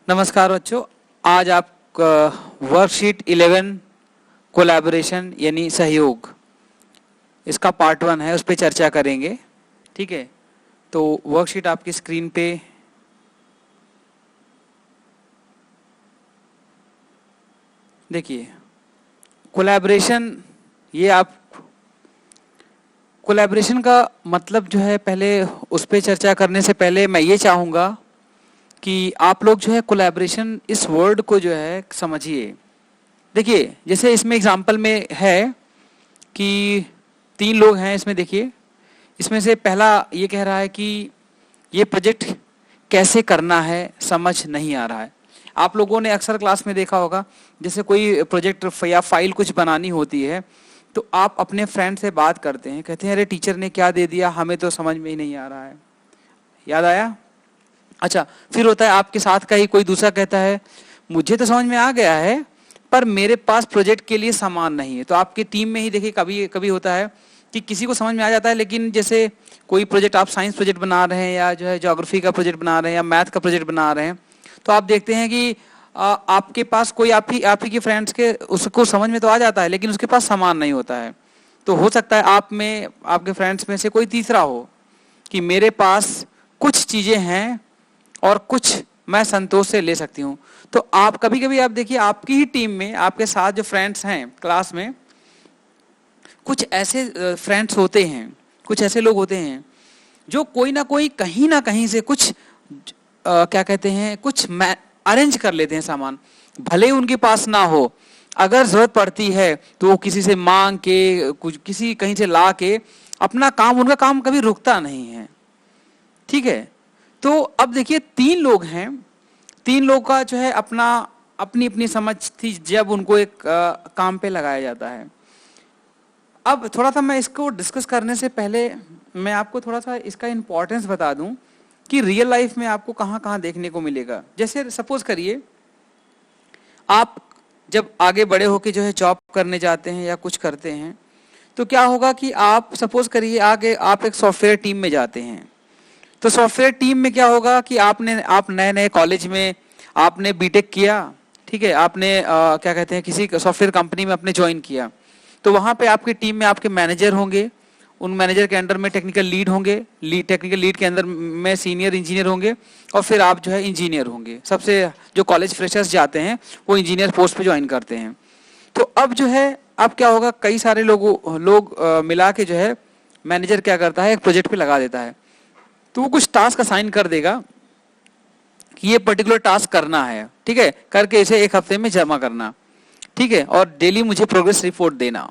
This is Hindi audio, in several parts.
नमस्कार बच्चों। आज आप वर्कशीट 11 कोलैबोरेशन यानी सहयोग, इसका पार्ट 1 है, उस पर चर्चा करेंगे। ठीक है, तो वर्कशीट आपकी स्क्रीन पे देखिए। कोलैबोरेशन, ये आप कोलैबोरेशन का मतलब जो है, पहले उस पर चर्चा करने से पहले मैं ये चाहूँगा कि आप लोग जो है कोलैबोरेशन इस वर्ड को जो है समझिए। देखिए, जैसे इसमें एग्जांपल में है कि 3 लोग हैं इसमें। देखिए, इसमें से पहला ये कह रहा है कि ये प्रोजेक्ट कैसे करना है समझ नहीं आ रहा है। आप लोगों ने अक्सर क्लास में देखा होगा, जैसे कोई प्रोजेक्ट या फाइल कुछ बनानी होती है तो आप अपने फ्रेंड से बात करते हैं, कहते हैं अरे टीचर ने क्या दे दिया, हमें तो समझ में ही नहीं आ रहा है। याद आया? अच्छा, फिर होता है आपके साथ का ही कोई दूसरा कहता है मुझे तो समझ में आ गया है पर मेरे पास प्रोजेक्ट के लिए सामान नहीं है। तो आपकी टीम में ही देखिए कभी कभी होता है कि किसी को समझ में आ जाता है, लेकिन जैसे कोई प्रोजेक्ट, आप साइंस प्रोजेक्ट बना रहे हैं या जो है ज्योग्राफी का प्रोजेक्ट बना रहे हैं या मैथ का प्रोजेक्ट बना रहे हैं, तो आप देखते हैं कि आपके पास कोई आप ही के फ्रेंड्स के उसको समझ में तो आ जाता है लेकिन उसके पास सामान नहीं होता है। तो हो सकता है आप में, आपके फ्रेंड्स में से कोई तीसरा हो कि मेरे पास कुछ चीजें हैं और कुछ मैं संतोष से ले सकती हूँ। तो आप कभी कभी आप देखिए आपकी ही टीम में, आपके साथ जो फ्रेंड्स हैं क्लास में, कुछ ऐसे फ्रेंड्स होते हैं, कुछ ऐसे लोग होते हैं जो कोई ना कहीं से कुछ क्या कहते हैं, कुछ अरेंज कर लेते हैं सामान, भले ही उनके पास ना हो। अगर जरूरत पड़ती है तो वो किसी से मांग के, कुछ किसी कहीं से ला के अपना काम, उनका काम कभी रुकता नहीं है। ठीक है, तो अब देखिए 3 लोग हैं, 3 लोग का जो है अपना अपनी अपनी समझ थी जब उनको एक काम पे लगाया जाता है। अब थोड़ा सा मैं इसको डिस्कस करने से पहले मैं आपको थोड़ा सा इसका इम्पोर्टेंस बता दूं कि रियल लाइफ में आपको कहाँ कहाँ देखने को मिलेगा। जैसे सपोज करिए आप जब आगे बड़े होके जो है जॉब करने जाते हैं या कुछ करते हैं, तो क्या होगा कि आप सपोज करिए आगे आप एक सॉफ्टवेयर टीम में जाते हैं। तो सॉफ्टवेयर टीम में क्या होगा कि आप नए नए कॉलेज में आपने बीटेक किया, ठीक है, आपने क्या कहते हैं किसी सॉफ्टवेयर कंपनी में आपने ज्वाइन किया। तो वहां पे आपकी टीम में आपके मैनेजर होंगे, उन मैनेजर के अंडर में टेक्निकल लीड होंगे, टेक्निकल लीड के अंदर में सीनियर इंजीनियर होंगे और फिर आप जो है इंजीनियर होंगे। सबसे जो कॉलेज फ्रेशर्स जाते हैं वो इंजीनियर पोस्ट पे ज्वाइन करते हैं। तो अब जो है, अब क्या होगा, कई सारे लोग मिला के जो है मैनेजर क्या करता है, एक प्रोजेक्ट पे लगा देता है। तो वो कुछ टास्क असाइन कर देगा कि ये पर्टिकुलर टास्क करना है, ठीक है, करके इसे 1 हफ्ते में जमा करना, ठीक है, और डेली मुझे प्रोग्रेस रिपोर्ट देना।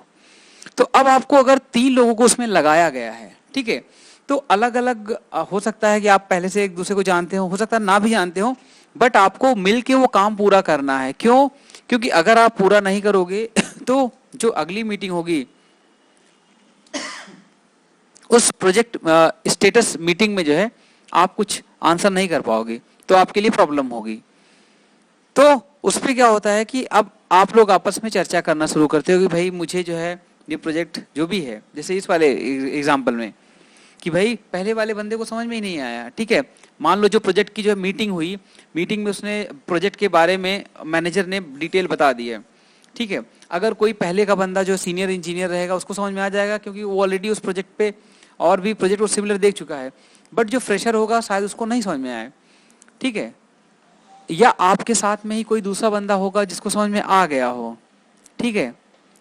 तो अब आपको अगर 3 लोगों को उसमें लगाया गया है, ठीक है, तो अलग अलग हो सकता है कि आप पहले से एक दूसरे को जानते हो सकता है ना भी जानते हो, बट आपको मिलके वो काम पूरा करना है। क्यों? क्योंकि अगर आप पूरा नहीं करोगे तो जो अगली मीटिंग होगी उस प्रोजेक्ट स्टेटस मीटिंग में जो है आप कुछ आंसर नहीं कर पाओगे, तो आपके लिए प्रॉब्लम होगी। तो उस पर क्या होता है कि अब आप लोग आपस में चर्चा करना शुरू करते हो कि भाई मुझे जो है ये प्रोजेक्ट जो भी है, जैसे इस वाले एग्जांपल में कि भाई पहले वाले बंदे को समझ में ही नहीं आया, ठीक है, मान लो जो प्रोजेक्ट की जो मीटिंग हुई, मीटिंग में उसने प्रोजेक्ट के बारे में मैनेजर ने डिटेल बता दी है, ठीक है। अगर कोई पहले का बंदा जो सीनियर इंजीनियर रहेगा उसको समझ में आ जाएगा क्योंकि वो ऑलरेडी उस प्रोजेक्ट पे और भी प्रोजेक्ट वो सिमिलर देख चुका है, बट जो फ्रेशर होगा शायद उसको नहीं समझ में आए, ठीक है। या आपके साथ में ही कोई दूसरा बंदा होगा जिसको समझ में आ गया हो, ठीक है,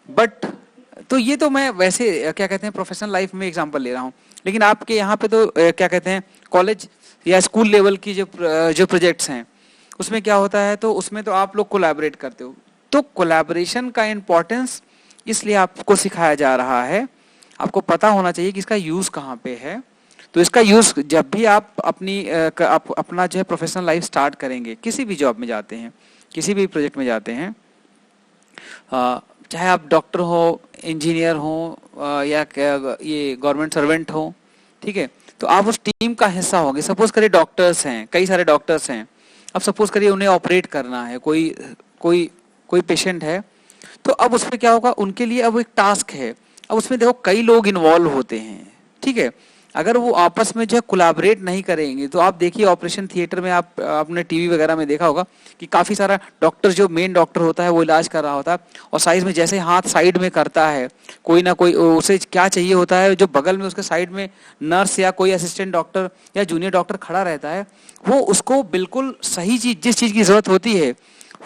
बट तो ये तो मैं वैसे क्या कहते हैं प्रोफेशनल लाइफ में एग्जांपल ले रहा हूँ, लेकिन आपके यहाँ पे तो क्या कहते हैं कॉलेज या स्कूल लेवल की जो प्रोजेक्ट्स हैं उसमें क्या होता है, तो उसमें तो आप लोग कोलैबोरेट करते हो। तो कोलैबोरेशन का इम्पोर्टेंस इसलिए आपको सिखाया जा रहा है, आपको पता होना चाहिए कि इसका यूज कहाँ पे है। तो इसका यूज जब भी आप अपना जो है प्रोफेशनल लाइफ स्टार्ट करेंगे, किसी भी जॉब में जाते हैं, किसी भी प्रोजेक्ट में जाते हैं, चाहे आप डॉक्टर हो, इंजीनियर हो या ये गवर्नमेंट सर्वेंट हो, ठीक है, तो आप उस टीम का हिस्सा होंगे। सपोज करिए डॉक्टर्स हैं, कई सारे डॉक्टर्स हैं, अब सपोज करिए उन्हें ऑपरेट करना है, कोई कोई कोई पेशेंट है, तो अब उसमें क्या होगा, उनके लिए अब एक टास्क है। अब उसमें देखो कई लोग इन्वॉल्व होते हैं, ठीक है, अगर वो आपस में जो है कोलैबोरेट नहीं करेंगे, तो आप देखिए ऑपरेशन थिएटर में आपने टीवी वगैरह में देखा होगा कि काफी सारा डॉक्टर, जो मेन डॉक्टर होता है वो इलाज कर रहा होता है, और साइड में जैसे हाथ साइड में करता है, कोई ना कोई उसे क्या चाहिए होता है, जो बगल में उसके साइड में नर्स या कोई असिस्टेंट डॉक्टर या जूनियर डॉक्टर खड़ा रहता है, वो उसको बिल्कुल सही चीज, जिस चीज की जरूरत होती है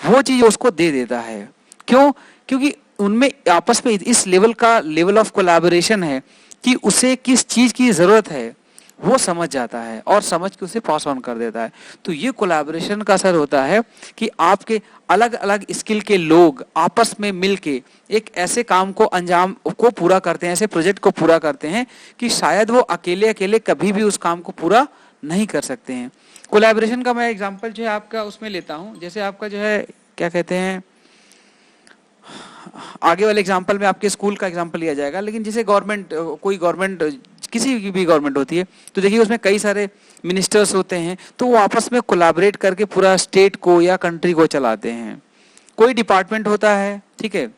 वो चीज उसको दे देता है। क्यों? क्योंकि उनमें आपस में इस लेवल ऑफ कोलैबोरेशन है कि उसे किस चीज की जरूरत है वो समझ जाता है और समझ के उसे पास ऑन कर देता है। तो ये कोलैबोरेशन का असर होता है कि आपके अलग अलग स्किल के लोग आपस में मिलके एक ऐसे काम को अंजाम को पूरा करते हैं, ऐसे प्रोजेक्ट को पूरा करते हैं कि शायद वो अकेले अकेले कभी भी उस काम को पूरा नहीं कर सकते हैं। कोलैबोरेशन का मैं एग्जांपल जो है आपका उसमें लेता हूं, जैसे आपका जो है क्या कहते हैं, आगे वाले एग्जांपल में आपके स्कूल का एग्जांपल लिया जाएगा, लेकिन जैसे गवर्नमेंट, कोई गवर्नमेंट, किसी की भी गवर्नमेंट होती है, तो देखिए उसमें कई सारे मिनिस्टर्स होते हैं, तो वो आपस में कोलैबोरेट करके पूरा स्टेट को या कंट्री को चलाते हैं। कोई डिपार्टमेंट होता है, ठीक है,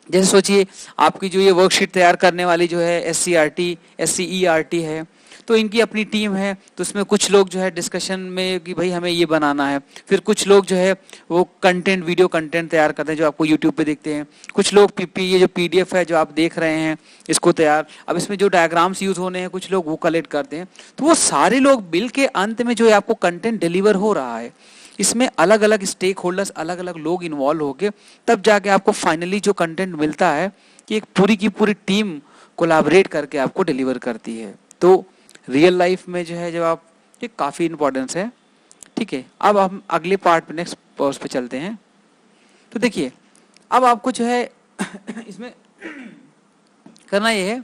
जैसे सोचिए आपकी जो ये वर्कशीट तैयार करने वाली जो है SCERT है, तो इनकी अपनी टीम है, तो उसमें कुछ लोग जो है डिस्कशन में कि भाई हमें ये बनाना है, फिर कुछ लोग जो है वो कंटेंट, वीडियो कंटेंट तैयार करते हैं जो आपको यूट्यूब पे देखते हैं, कुछ लोग ये जो PDF है जो आप देख रहे हैं इसको तैयार, अब इसमें जो डायग्राम्स यूज होने हैं कुछ लोग वो कलेक्ट करते हैं, तो वो सारे लोग बिल के अंत में जो है आपको कंटेंट डिलीवर हो रहा है, इसमें अलग अलग स्टेक होल्डर्स, अलग अलग लोग इन्वॉल्व होके तब जाके आपको फाइनली जो कंटेंट मिलता है कि एक पूरी की पूरी टीम कोलैबोरेट करके आपको डिलीवर करती है। तो रियल लाइफ में जो है जब आप, ये काफ़ी इंपॉर्टेंस है, ठीक है। अब हम अगले पार्ट पे, नेक्स्ट पॉज पे चलते हैं। तो देखिए अब आपको जो है इसमें करना ये है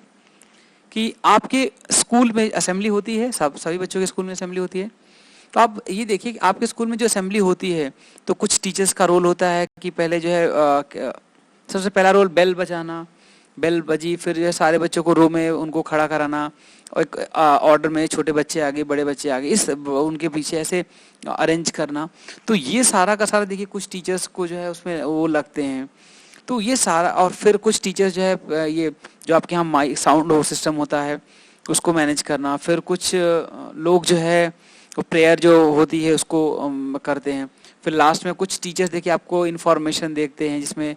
कि आपके स्कूल में असेंबली होती है, सभी बच्चों के स्कूल में असेंबली होती है, तो आप ये देखिए कि आपके स्कूल में जो असेंबली होती है तो कुछ टीचर्स का रोल होता है कि पहले जो है सबसे पहला रोल बेल बजाना, बेल बजी, फिर जो है सारे बच्चों को रो में उनको खड़ा कराना, और एक ऑर्डर में छोटे बच्चे आगे बड़े बच्चे आगे, इस उनके पीछे ऐसे अरेंज करना। तो ये सारा का सारा देखिए कुछ टीचर्स को जो है उसमें वो लगते हैं, तो ये सारा, और फिर कुछ टीचर्स जो है ये जो आपके यहाँ माइक साउंड सिस्टम होता है उसको मैनेज करना, फिर कुछ लोग जो है वो प्रेयर जो होती है उसको करते हैं, फिर लास्ट में कुछ टीचर्स देखिए आपको इन्फॉर्मेशन देखते हैं जिसमें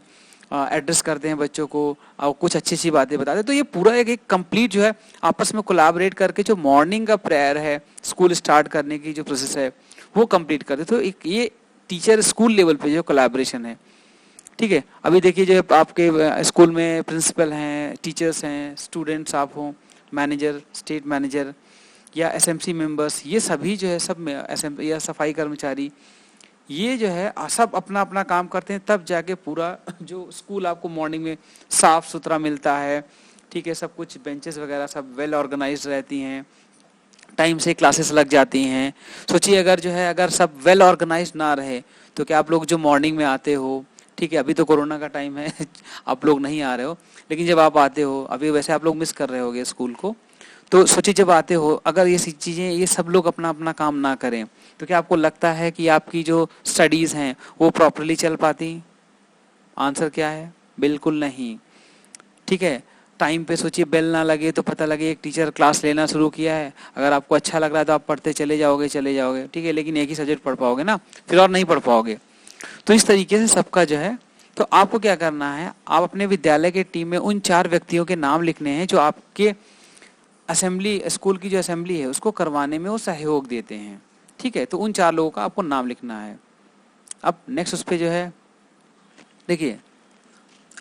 एड्रेस करते हैं बच्चों को और कुछ अच्छी अच्छी बातें बताते हैं। तो ये पूरा एक कंप्लीट जो है आपस में कोलैबोरेट करके जो मॉर्निंग का प्रेयर है, स्कूल स्टार्ट करने की जो प्रोसेस है वो कंप्लीट करते हैं। तो एक ये टीचर स्कूल लेवल पे जो कोलैबोरेशन है, ठीक है। अभी देखिए जो आपके स्कूल में प्रिंसिपल हैं, टीचर्स हैं, स्टूडेंट्स आप हों, मैनेजर, स्टेट मैनेजर या SMC मेंबर्स, ये सभी जो है सब में या सफाई कर्मचारी, ये जो है सब अपना अपना काम करते हैं, तब जाके पूरा जो स्कूल आपको मॉर्निंग में साफ सुथरा मिलता है, ठीक है। सब कुछ बेंचेस वगैरह सब वेल ऑर्गेनाइज्ड रहती हैं, टाइम से क्लासेस लग जाती हैं। सोचिए अगर जो है अगर सब वेल ऑर्गेनाइज्ड ना रहे तो क्या आप लोग जो मॉर्निंग में आते हो, ठीक है, अभी तो कोरोना का टाइम है आप लोग नहीं आ रहे हो, लेकिन जब आप आते हो, अभी वैसे आप लोग मिस कर रहे होगे स्कूल को, तो सोचिए जब आते हो अगर ये चीज़ें, ये सब लोग अपना अपना काम ना करें तो क्या आपको लगता है कि आपकी जो स्टडीज़ हैं वो प्रॉपरली चल पाती? आंसर क्या है? बिल्कुल नहीं, ठीक है। टाइम पे सोचिए बेल ना लगे तो पता लगे एक टीचर क्लास लेना शुरू किया है, अगर आपको अच्छा लग रहा है तो आप पढ़ते चले जाओगे, ठीक है, लेकिन एक ही सब्जेक्ट पढ़ पाओगे ना, फिर और नहीं पढ़ पाओगे। तो इस तरीके से सबका जो है, तो आपको क्या करना है, आप अपने विद्यालय के टीम में उन 4 व्यक्तियों के नाम लिखने हैं जो आपके असेंबली, स्कूल की जो असेंबली है उसको करवाने में वो सहयोग देते हैं, ठीक है। तो उन 4 लोगों का आपको नाम लिखना है। अब नेक्स्ट उस पे जो है देखिए,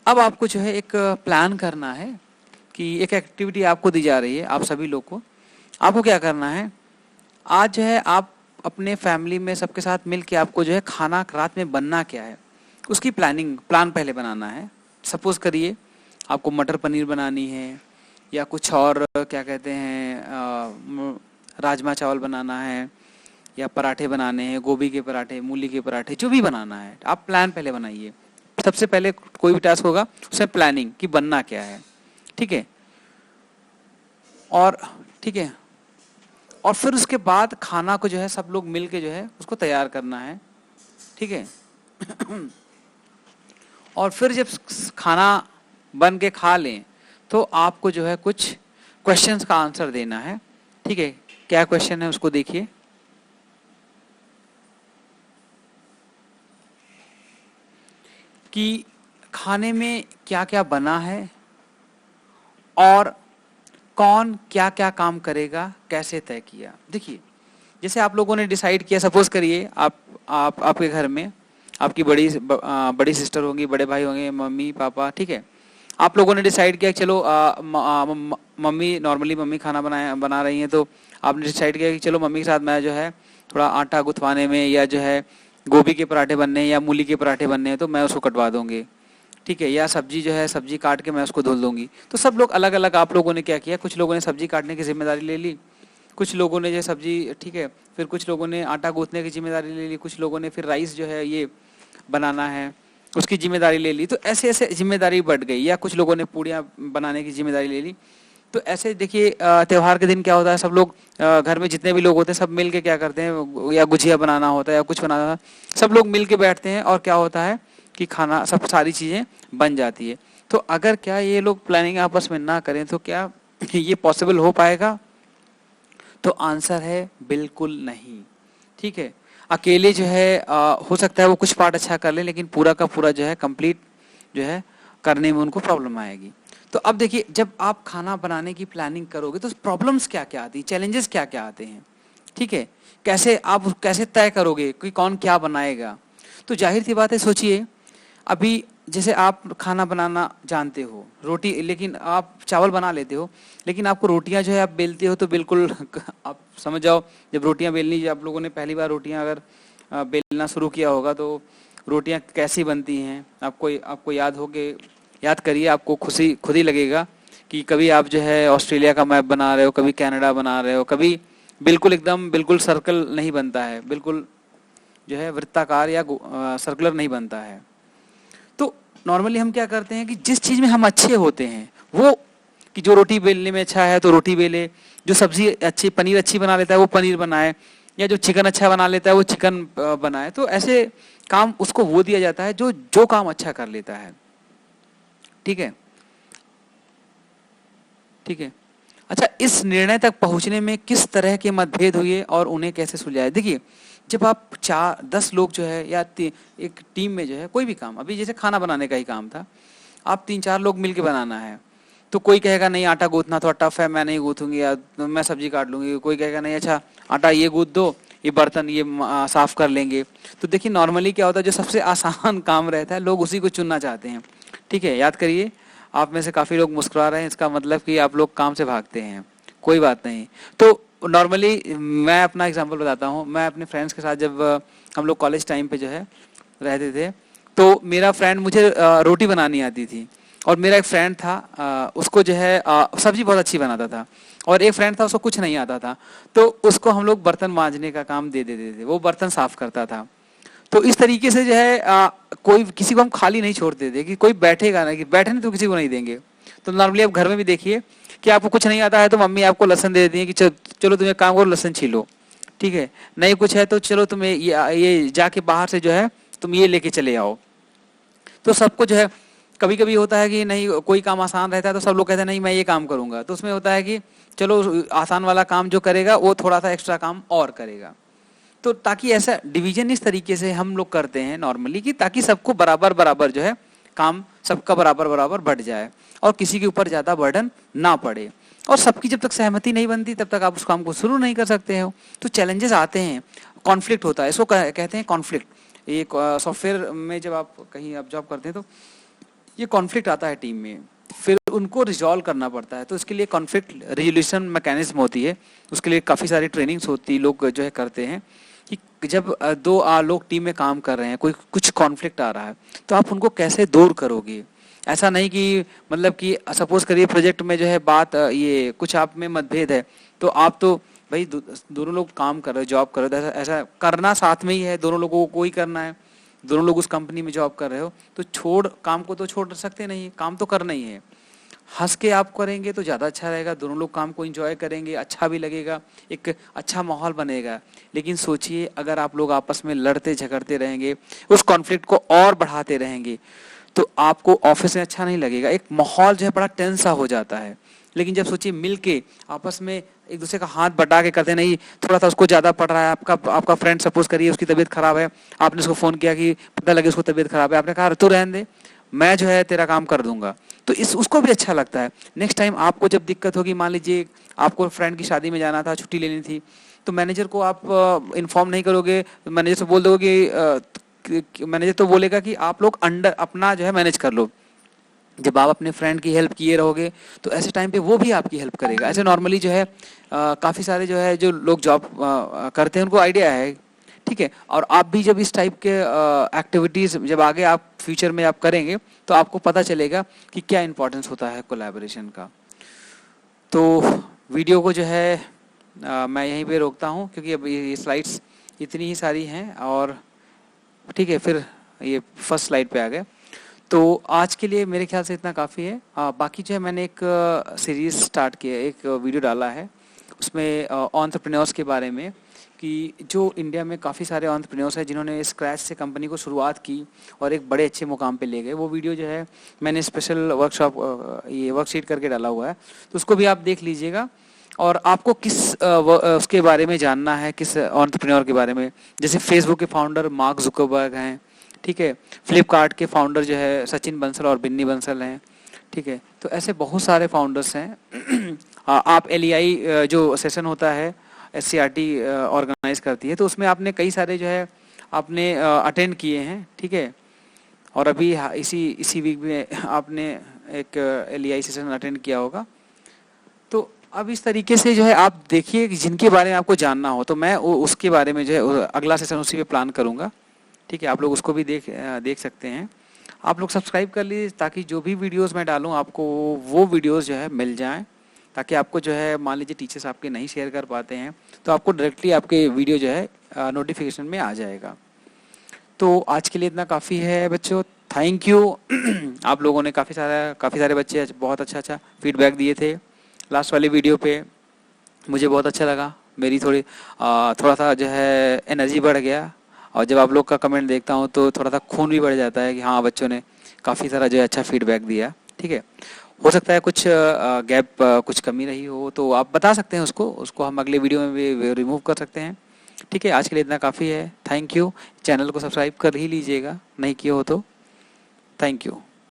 अब आपको जो है एक प्लान करना है कि एक एक्टिविटी आपको दी जा रही है, आप सभी लोग को, आपको क्या करना है, आज जो है आप अपने फैमिली में सबके साथ मिल के आपको जो है खाना रात में बनना क्या है उसकी प्लान पहले बनाना है। सपोज करिए आपको मटर पनीर बनानी है या कुछ और क्या कहते हैं राजमा चावल बनाना है या पराठे बनाने हैं, गोभी के पराठे, मूली के पराठे, जो भी बनाना है आप प्लान पहले बनाइए। सबसे पहले कोई भी टास्क होगा उसमें प्लानिंग कि बनना क्या है, ठीक है। और ठीक है, और फिर उसके बाद खाना को जो है सब लोग मिल के जो है उसको तैयार करना है, ठीक है। और फिर जब खाना बन के खा लें तो आपको जो है कुछ क्वेश्चंस का आंसर देना है। ठीक है, क्या क्वेश्चन है उसको देखिए। कि खाने में क्या क्या बना है और कौन क्या क्या काम करेगा, कैसे तय किया। देखिए, जैसे आप लोगों ने डिसाइड किया, सपोज करिए आप आपके घर में आपकी बड़ी सिस्टर होंगी, बड़े भाई होंगे, मम्मी पापा, ठीक है। आप लोगों ने डिसाइड किया कि चलो मम्मी नॉर्मली मम्मी खाना बना रही हैं, तो आपने डिसाइड किया कि चलो मम्मी के साथ मैं जो है थोड़ा आटा गुथवाने में, या जो है गोभी के पराठे बनने या मूली के पराठे बनने हैं तो मैं उसको कटवा दूंगी, ठीक है। या सब्जी जो है सब्जी काट के मैं उसको धुल दूंगी। तो सब लोग अलग अलग, आप लोगों ने क्या किया, कुछ लोगों ने सब्जी काटने की जिम्मेदारी ले ली, कुछ लोगों ने जो सब्जी, ठीक है, फिर कुछ लोगों ने आटा गूंथने की जिम्मेदारी ले ली, कुछ लोगों ने फिर राइस जो है ये बनाना है उसकी जिम्मेदारी ले ली। तो ऐसे ऐसे जिम्मेदारी बढ़ गई, या कुछ लोगों ने पूड़ियाँ बनाने की जिम्मेदारी ले ली। तो ऐसे देखिए त्योहार के दिन क्या होता है, सब लोग घर में जितने भी लोग होते हैं सब मिल के क्या करते हैं, या गुजिया बनाना होता है या कुछ बनाना होता है, सब लोग मिल के बैठते हैं और क्या होता है कि खाना सब सारी चीज़ें बन जाती है। तो अगर क्या ये लोग प्लानिंग आपस में ना करें तो क्या ये पॉसिबल हो पाएगा? तो आंसर है बिल्कुल नहीं। ठीक है, अकेले जो है हो सकता है वो कुछ पार्ट अच्छा कर ले, लेकिन पूरा का पूरा जो है कंप्लीट जो है करने में उनको प्रॉब्लम आएगी। तो अब देखिए, जब आप खाना बनाने की प्लानिंग करोगे तो प्रॉब्लम्स क्या क्या आती है, चैलेंजेस क्या क्या आते हैं, ठीक है। कैसे आप कैसे तय करोगे कि कौन क्या बनाएगा? तो जाहिर सी बात है, सोचिए अभी जैसे आप खाना बनाना जानते हो, रोटी, लेकिन आप चावल बना लेते हो, लेकिन आपको रोटियां जो है आप बेलते हो तो बिल्कुल आप समझ जाओ, जब रोटियां बेलनी, आप लोगों ने पहली बार रोटियां अगर बेलना शुरू किया होगा तो रोटियां कैसी बनती हैं आपको याद करिए, आपको खुद ही लगेगा कि कभी आप जो है ऑस्ट्रेलिया का मैप बना रहे हो, कभी कनाडा बना रहे हो, कभी बिल्कुल सर्कल नहीं बनता है, बिल्कुल जो है वृत्ताकार या सर्कुलर नहीं बनता है। तो नॉर्मली हम क्या करते हैं कि जिस चीज़ में हम अच्छे होते हैं, वो कि जो रोटी बेलने में अच्छा है तो रोटी बेले, जो सब्जी अच्छी, पनीर अच्छी बना लेता है वो पनीर बनाए, या जो चिकन अच्छा बना लेता है वो चिकन बनाए। तो ऐसे काम उसको वो दिया जाता है जो जो काम अच्छा कर लेता है। ठीक है, ठीक है। अच्छा, इस निर्णय तक पहुंचने में किस तरह के मतभेद हुए और उन्हें कैसे सुलझाया? देखिए, जब आप 4-10 लोग जो है या एक टीम में जो है कोई भी काम, अभी जैसे खाना बनाने का ही काम था, आप 3-4 लोग मिलके बनाना है, तो कोई कहेगा नहीं आटा गूंथना थोड़ा टफ है, मैं नहीं गूंथूंगी, या मैं सब्जी काट लूंगी। कोई कहेगा नहीं अच्छा आटा ये गूंथ दो, ये बर्तन ये साफ कर लेंगे। तो देखिए नॉर्मली क्या होता है, जो सबसे आसान काम रहता है लोग उसी को चुनना चाहते हैं। ठीक है, याद करिए, आप में से काफी लोग मुस्कुरा रहे हैं, इसका मतलब कि आप लोग काम से भागते हैं। कोई बात नहीं। तो नॉर्मली मैं अपना एग्जांपल बताता हूँ, मैं अपने फ्रेंड्स के साथ जब हम लोग कॉलेज टाइम पे जो है रहते थे, तो मेरा फ्रेंड, मुझे रोटी बनानी आती थी, और मेरा एक फ्रेंड था उसको जो है सब्जी बहुत अच्छी बनाता था, और एक फ्रेंड था उसको कुछ नहीं आता था, तो उसको हम लोग बर्तन मांजने का काम दे देते थे, वो बर्तन साफ करता था। तो इस तरीके से जो है कोई किसी को हम खाली नहीं छोड़ते थे कि कोई बैठेगा ना, कि बैठने तो किसी को नहीं देंगे। तो नॉर्मली आप घर में भी देखिए कि आपको कुछ नहीं आता है तो मम्मी आपको लहसुन दे देती है कि चलो तुम एक काम करो, लहसुन छीलो, ठीक है। नहीं कुछ है तो चलो तुम ये जाके बाहर से जो है तुम ये लेके चले आओ। तो सबको जो है, कभी कभी होता है कि नहीं कोई काम आसान रहता है तो सब लोग कहते हैं नहीं मैं ये काम करूंगा, तो उसमें होता है कि चलो आसान वाला काम जो करेगा वो थोड़ा सा एक्स्ट्रा काम और करेगा। तो ताकि ऐसा डिवीजन इस तरीके से हम लोग करते हैं नॉर्मली, कि ताकि सबको बराबर बराबर जो है काम सबका बराबर बराबर बढ़ जाए और किसी के ऊपर ज्यादा बर्डन ना पड़े। और सबकी जब तक सहमति नहीं बनती तब तक आप उस काम को शुरू नहीं कर सकते हो। तो चैलेंजेस आते हैं, कॉन्फ्लिक्ट होता है, इसको कहते हैं कॉन्फ्लिक्ट। ये सॉफ्टवेयर में जब आप कहीं आप जॉब करते हैं तो ये कॉन्फ्लिक्ट आता है टीम में, फिर उनको रिजॉल्व करना पड़ता है। तो इसके लिए कॉन्फ्लिक्ट रिजोल्यूशन मैकेनिज्म होती है, उसके लिए काफ़ी सारी ट्रेनिंग्स होती है, लोग जो है करते हैं कि जब दो लोग टीम में काम कर रहे हैं, कोई कुछ कॉन्फ्लिक्ट आ रहा है तो आप उनको कैसे दूर करोगे। ऐसा नहीं कि मतलब कि सपोज करिए प्रोजेक्ट में जो है बात ये कुछ आप में मतभेद है, तो आप तो भाई दोनों लोग काम कर रहे हो, जॉब कर रहे हो, ऐसा करना साथ में ही है, दोनों लोगों को ही करना है, दोनों लोग उस कंपनी में जॉब कर रहे हो, तो काम को तो छोड़ सकते नहीं, काम तो करना ही है। हंस के आप करेंगे तो ज़्यादा अच्छा रहेगा, दोनों लोग काम को एंजॉय करेंगे, अच्छा भी लगेगा, एक अच्छा माहौल बनेगा। लेकिन सोचिए अगर आप लोग आपस में लड़ते झगड़ते रहेंगे, उस कॉन्फ्लिक्ट को और बढ़ाते रहेंगे, तो आपको ऑफिस में अच्छा नहीं लगेगा, एक माहौल जो है बड़ा टेंस सा हो जाता है। लेकिन जब सोचिए मिल के आपस में एक दूसरे का हाथ बटा के करते, नहीं थोड़ा सा उसको ज़्यादा पड़ रहा है, आपका फ्रेंड सपोज करिए उसकी तबीयत खराब है, आपने उसको फ़ोन किया कि पता लगे उसको तबीयत खराब है, आपने कहा तो रहने दे, मैं जो है तेरा काम कर दूंगा, तो इस उसको भी अच्छा लगता है। नेक्स्ट टाइम आपको जब दिक्कत होगी, मान लीजिए आपको फ्रेंड की शादी में जाना था, छुट्टी लेनी थी, तो मैनेजर को आप इन्फॉर्म नहीं करोगे, मैनेजर से बोल दोगे मैनेजर तो बोलेगा कि आप लोग अंडर अपना जो है मैनेज कर लो। जब आप अपने फ्रेंड की हेल्प किए रहोगे तो ऐसे टाइम पे वो भी आपकी हेल्प करेगा। ऐसे नॉर्मली जो है काफ़ी सारे जो है जो लोग जॉब करते हैं उनको आइडिया है, ठीक है। और आप भी जब इस टाइप के एक्टिविटीज़ जब आगे आप फ्यूचर में आप करेंगे तो आपको पता चलेगा कि क्या इंपॉर्टेंस होता है कोलैबोरेशन का। तो वीडियो को जो है मैं यहीं पे रोकता हूँ क्योंकि अब ये स्लाइड्स इतनी ही सारी हैं, और ठीक है फिर ये फर्स्ट स्लाइड पे आ गए। तो आज के लिए मेरे ख्याल से इतना काफ़ी है। बाकी जो है मैंने एक सीरीज़ स्टार्ट किया, एक वीडियो डाला है उसमें एंटरप्रेन्योर्स के बारे में, कि जो इंडिया में काफ़ी सारे एंटरप्रेन्योर्स हैं जिन्होंने स्क्रैच से कंपनी को शुरुआत की और एक बड़े अच्छे मुकाम पे ले गए। वो वीडियो जो है मैंने स्पेशल वर्कशॉप ये वर्कशीट करके डाला हुआ है, तो उसको भी आप देख लीजिएगा। और आपको किस उसके बारे में जानना है, किस एंटरप्रेन्योर के बारे में, जैसे फेसबुक के फाउंडर मार्क जुकरबर्ग हैं, ठीक है, फ्लिपकार्ट के फाउंडर जो है सचिन बंसल और बिन्नी बंसल हैं, ठीक है। तो ऐसे बहुत सारे फाउंडर्स हैं। आप LEI जो सेशन होता है SCRT ऑर्गेनाइज करती है, तो उसमें आपने कई सारे जो है आपने अटेंड किए हैं, ठीक है। और अभी इसी वीक में आपने एक LEI सेशन अटेंड किया होगा। तो अब इस तरीके से जो है आप देखिए कि जिनके बारे में आपको जानना हो, तो मैं उसके बारे में जो है अगला सेशन उसी पे प्लान करूँगा, ठीक है। आप लोग उसको भी देख सकते हैं। आप लोग सब्सक्राइब कर लीजिए ताकि जो भी वीडियोस मैं डालूं आपको वो वीडियोस जो है मिल जाएं, ताकि आपको जो है मान लीजिए टीचर्स आपके नहीं शेयर कर पाते हैं तो आपको डायरेक्टली आपके वीडियो जो है नोटिफिकेशन में आ जाएगा। तो आज के लिए इतना काफ़ी है बच्चों, थैंक यू। आप लोगों ने काफ़ी सारे बच्चे बहुत अच्छा फीडबैक दिए थे लास्ट वाली वीडियो पे, मुझे बहुत अच्छा लगा। मेरी थोड़ा सा जो है एनर्जी बढ़ गया, और जब आप लोग का कमेंट देखता हूँ तो थोड़ा सा खून भी बढ़ जाता है कि हाँ बच्चों ने काफ़ी सारा जो है अच्छा फीडबैक दिया, ठीक है। हो सकता है कुछ गैप कुछ कमी रही हो तो आप बता सकते हैं, उसको हम अगले वीडियो में भी रिमूव कर सकते हैं, ठीक है। आज के लिए इतना काफ़ी है, थैंक यू। चैनल को सब्सक्राइब कर ही लीजिएगा नहीं किया हो तो, थैंक यू।